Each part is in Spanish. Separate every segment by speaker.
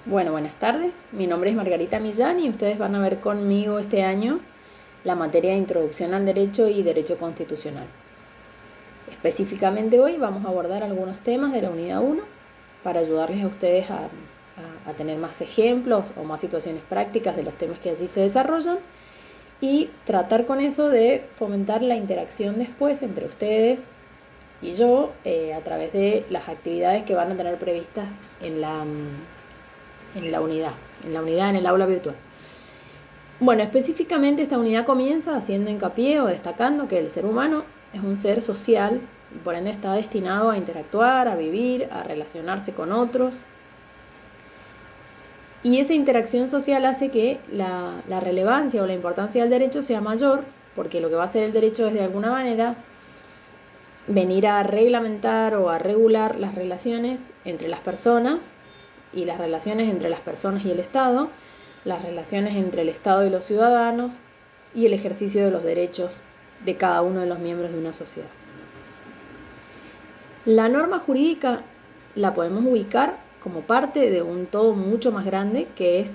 Speaker 1: Bueno, buenas tardes. Mi nombre es Margarita Millán y ustedes van a ver conmigo este año la materia de Introducción al Derecho y Derecho Constitucional. Específicamente hoy vamos a abordar algunos temas de la unidad 1 para ayudarles a ustedes a tener más ejemplos o más situaciones prácticas de los temas que allí se desarrollan y tratar con eso de fomentar la interacción después entre ustedes y yo a través de las actividades que van a tener previstas en en el aula virtual. Bueno, específicamente esta unidad comienza haciendo hincapié o destacando que el ser humano es un ser social y por ende está destinado a interactuar, a vivir, a relacionarse con otros. Y esa interacción social hace que la relevancia o la importancia del derecho sea mayor, porque lo que va a hacer el derecho es de alguna manera venir a reglamentar o a regular las relaciones entre las personas y las relaciones entre las personas y el Estado, las relaciones entre el Estado y los ciudadanos y el ejercicio de los derechos de cada uno de los miembros de una sociedad. La norma jurídica la podemos ubicar como parte de un todo mucho más grande que es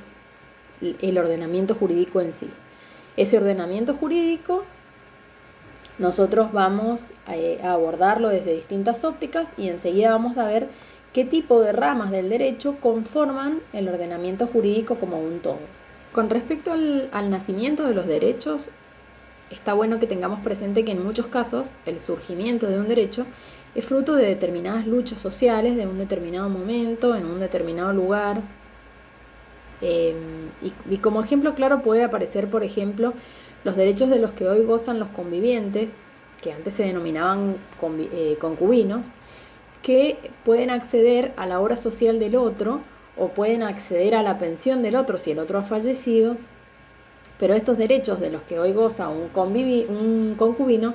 Speaker 1: el ordenamiento jurídico en sí. Ese ordenamiento jurídico nosotros vamos a abordarlo desde distintas ópticas y enseguida vamos a ver qué tipo de ramas del derecho conforman el ordenamiento jurídico como un todo. Con respecto al nacimiento de los derechos, está bueno que tengamos presente que en muchos casos el surgimiento de un derecho es fruto de determinadas luchas sociales de un determinado momento, en un determinado lugar. Y como ejemplo claro puede aparecer, por ejemplo, los derechos de los que hoy gozan los convivientes, que antes se denominaban concubinos, que pueden acceder a la obra social del otro o pueden acceder a la pensión del otro si el otro ha fallecido, pero estos derechos de los que hoy goza un concubino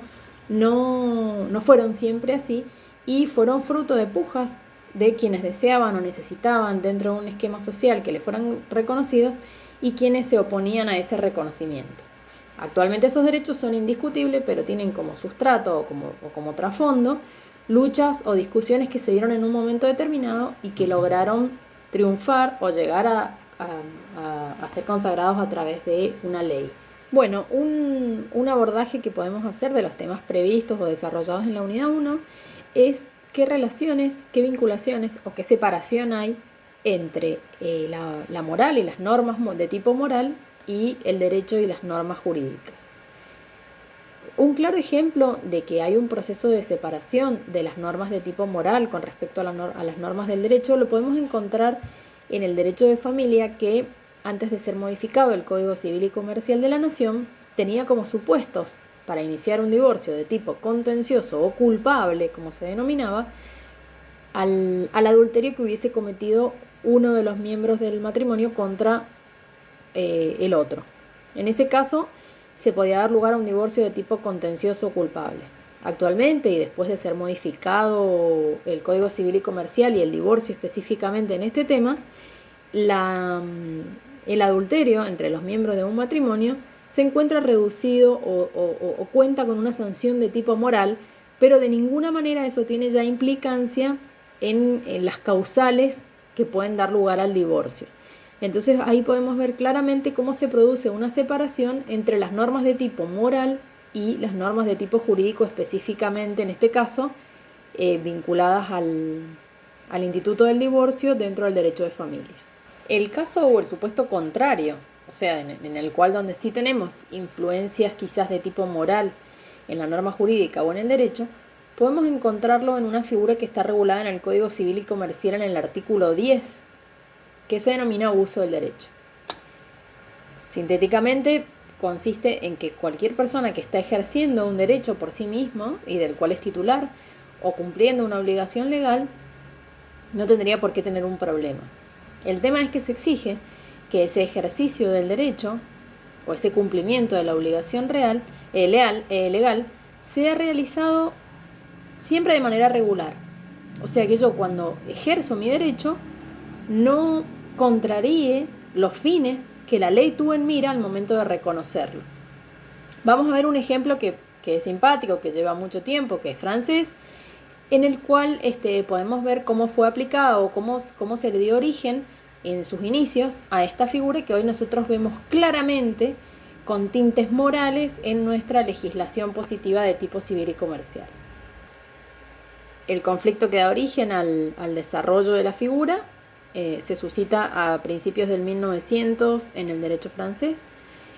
Speaker 1: no fueron siempre así y fueron fruto de pujas de quienes deseaban o necesitaban dentro de un esquema social que les fueran reconocidos y quienes se oponían a ese reconocimiento. Actualmente esos derechos son indiscutibles, pero tienen como sustrato o como trasfondo luchas o discusiones que se dieron en un momento determinado y que lograron triunfar o llegar a ser consagrados a través de una ley. Bueno, un abordaje que podemos hacer de los temas previstos o desarrollados en la unidad 1 es qué relaciones, qué vinculaciones o qué separación hay entre la moral y las normas de tipo moral y el derecho y las normas jurídicas. Un claro ejemplo de que hay un proceso de separación de las normas de tipo moral con respecto a las normas del derecho lo podemos encontrar en el derecho de familia que, antes de ser modificado el Código Civil y Comercial de la Nación, tenía como supuestos para iniciar un divorcio de tipo contencioso o culpable, como se denominaba, al adulterio que hubiese cometido uno de los miembros del matrimonio contra el otro. En ese caso, se podía dar lugar a un divorcio de tipo contencioso o culpable. Actualmente, y después de ser modificado el Código Civil y Comercial y el divorcio específicamente en este tema, el adulterio entre los miembros de un matrimonio se encuentra reducido o cuenta con una sanción de tipo moral, pero de ninguna manera eso tiene ya implicancia en las causales que pueden dar lugar al divorcio. Entonces ahí podemos ver claramente cómo se produce una separación entre las normas de tipo moral y las normas de tipo jurídico, específicamente en este caso vinculadas al instituto del divorcio dentro del derecho de familia. El caso o el supuesto contrario, o sea, en el cual donde sí tenemos influencias quizás de tipo moral en la norma jurídica o en el derecho, podemos encontrarlo en una figura que está regulada en el Código Civil y Comercial en el artículo 10, que se denomina abuso del derecho. Sintéticamente, consiste en que cualquier persona que está ejerciendo un derecho por sí mismo y del cual es titular o cumpliendo una obligación legal, no tendría por qué tener un problema. El tema es que se exige que ese ejercicio del derecho o ese cumplimiento de la obligación legal sea realizado siempre de manera regular. O sea que yo cuando ejerzo mi derecho no contraríe los fines que la ley tuvo en mira al momento de reconocerlo. Vamos a ver un ejemplo que es simpático, que lleva mucho tiempo, que es francés, en el cual podemos ver cómo fue aplicado o cómo se le dio origen en sus inicios a esta figura que hoy nosotros vemos claramente con tintes morales en nuestra legislación positiva de tipo civil y comercial. El conflicto que da origen al desarrollo de la figura se suscita a principios del 1900 en el derecho francés,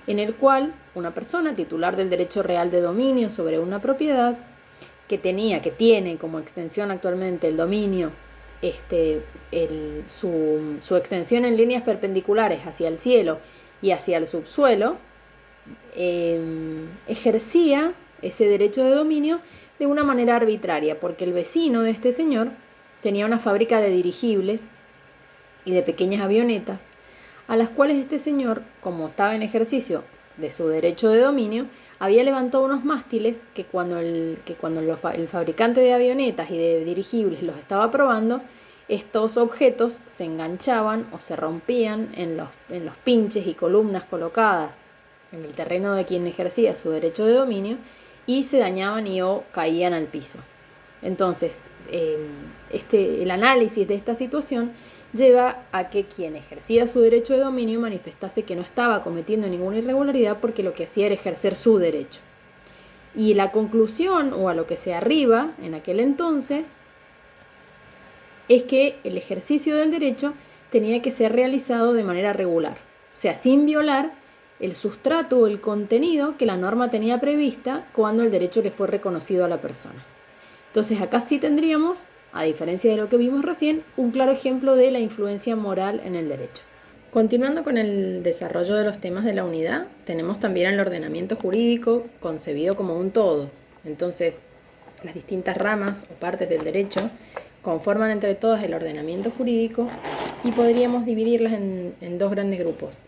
Speaker 1: en el cual una persona titular del derecho real de dominio sobre una propiedad que tiene como extensión actualmente el dominio, su extensión en líneas perpendiculares hacia el cielo y hacia el subsuelo, ejercía ese derecho de dominio de una manera arbitraria, porque el vecino de este señor tenía una fábrica de dirigibles y de pequeñas avionetas, a las cuales este señor, como estaba en ejercicio de su derecho de dominio, había levantado unos mástiles que cuando el fabricante de avionetas y de dirigibles los estaba probando, estos objetos se enganchaban o se rompían en los pinches y columnas colocadas en el terreno de quien ejercía su derecho de dominio y se dañaban o caían al piso. Entonces, el análisis de esta situación lleva a que quien ejercía su derecho de dominio manifestase que no estaba cometiendo ninguna irregularidad porque lo que hacía era ejercer su derecho. Y la conclusión, o a lo que se arriba en aquel entonces, es que el ejercicio del derecho tenía que ser realizado de manera regular, o sea, sin violar el sustrato o el contenido que la norma tenía prevista cuando el derecho le fue reconocido a la persona. Entonces acá sí tendríamos, a diferencia de lo que vimos recién, un claro ejemplo de la influencia moral en el derecho. Continuando con el desarrollo de los temas de la unidad, tenemos también el ordenamiento jurídico concebido como un todo. Entonces, las distintas ramas o partes del derecho conforman entre todas el ordenamiento jurídico y podríamos dividirlas en dos grandes grupos.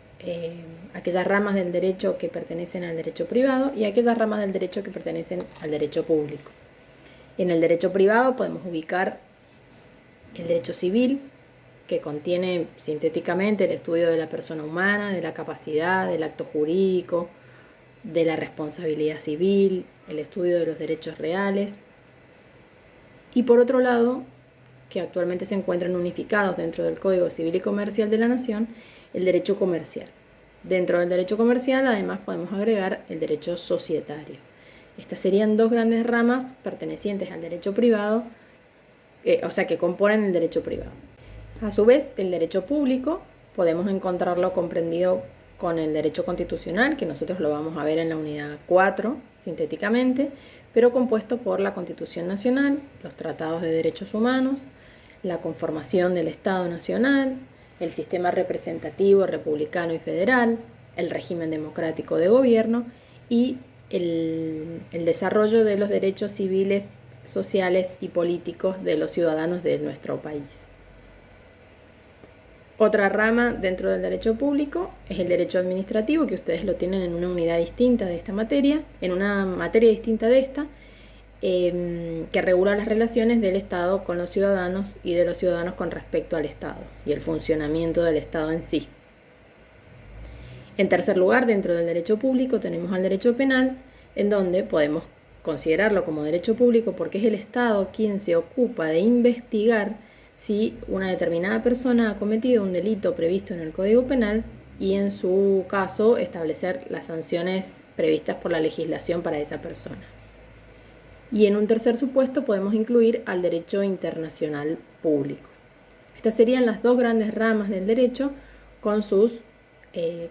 Speaker 1: Aquellas ramas del derecho que pertenecen al derecho privado y aquellas ramas del derecho que pertenecen al derecho público. En el derecho privado podemos ubicar el derecho civil, que contiene sintéticamente el estudio de la persona humana, de la capacidad, del acto jurídico, de la responsabilidad civil, el estudio de los derechos reales. Y por otro lado, que actualmente se encuentran unificados dentro del Código Civil y Comercial de la Nación, el derecho comercial. Dentro del derecho comercial, además, podemos agregar el derecho societario. Estas serían dos grandes ramas pertenecientes al derecho privado, que componen el derecho privado. A su vez, el derecho público podemos encontrarlo comprendido con el derecho constitucional, que nosotros lo vamos a ver en la unidad 4, sintéticamente, pero compuesto por la Constitución Nacional, los tratados de derechos humanos, la conformación del Estado Nacional, el sistema representativo, republicano y federal, el régimen democrático de gobierno y el desarrollo de los derechos civiles, sociales y políticos de los ciudadanos de nuestro país. Otra rama dentro del derecho público es el derecho administrativo, que ustedes lo tienen en una unidad distinta de esta materia, en una materia distinta de esta, que regula las relaciones del Estado con los ciudadanos y de los ciudadanos con respecto al Estado y el funcionamiento del Estado en sí. En tercer lugar, dentro del derecho público tenemos al derecho penal, en donde podemos considerarlo como derecho público porque es el Estado quien se ocupa de investigar si una determinada persona ha cometido un delito previsto en el Código Penal y en su caso establecer las sanciones previstas por la legislación para esa persona. Y en un tercer supuesto podemos incluir al derecho internacional público. Estas serían las dos grandes ramas del derecho con sus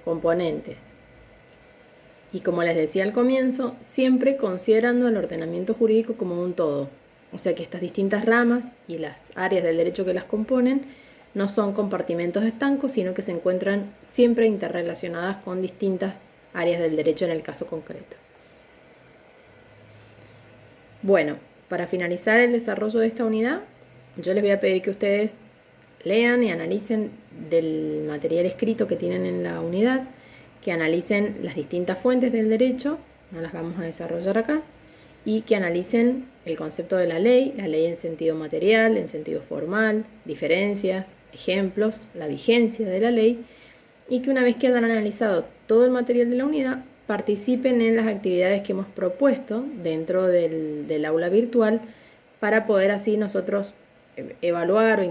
Speaker 1: componentes. Y como les decía al comienzo, siempre considerando el ordenamiento jurídico como un todo. O sea que estas distintas ramas y las áreas del derecho que las componen no son compartimentos estancos, sino que se encuentran siempre interrelacionadas con distintas áreas del derecho en el caso concreto. Bueno, para finalizar el desarrollo de esta unidad, yo les voy a pedir que ustedes lean y analicen del material escrito que tienen en la unidad, que analicen las distintas fuentes del derecho, no las vamos a desarrollar acá, y que analicen el concepto de la ley en sentido material, en sentido formal, diferencias, ejemplos, la vigencia de la ley, y que una vez que hayan analizado todo el material de la unidad, participen en las actividades que hemos propuesto dentro del aula virtual para poder así nosotros evaluar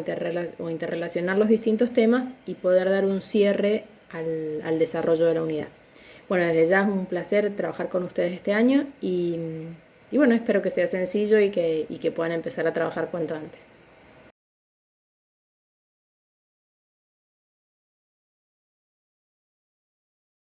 Speaker 1: o interrelacionar los distintos temas y poder dar un cierre al desarrollo de la unidad. Bueno, desde ya es un placer trabajar con ustedes este año y bueno, espero que sea sencillo y que puedan empezar a trabajar cuanto antes.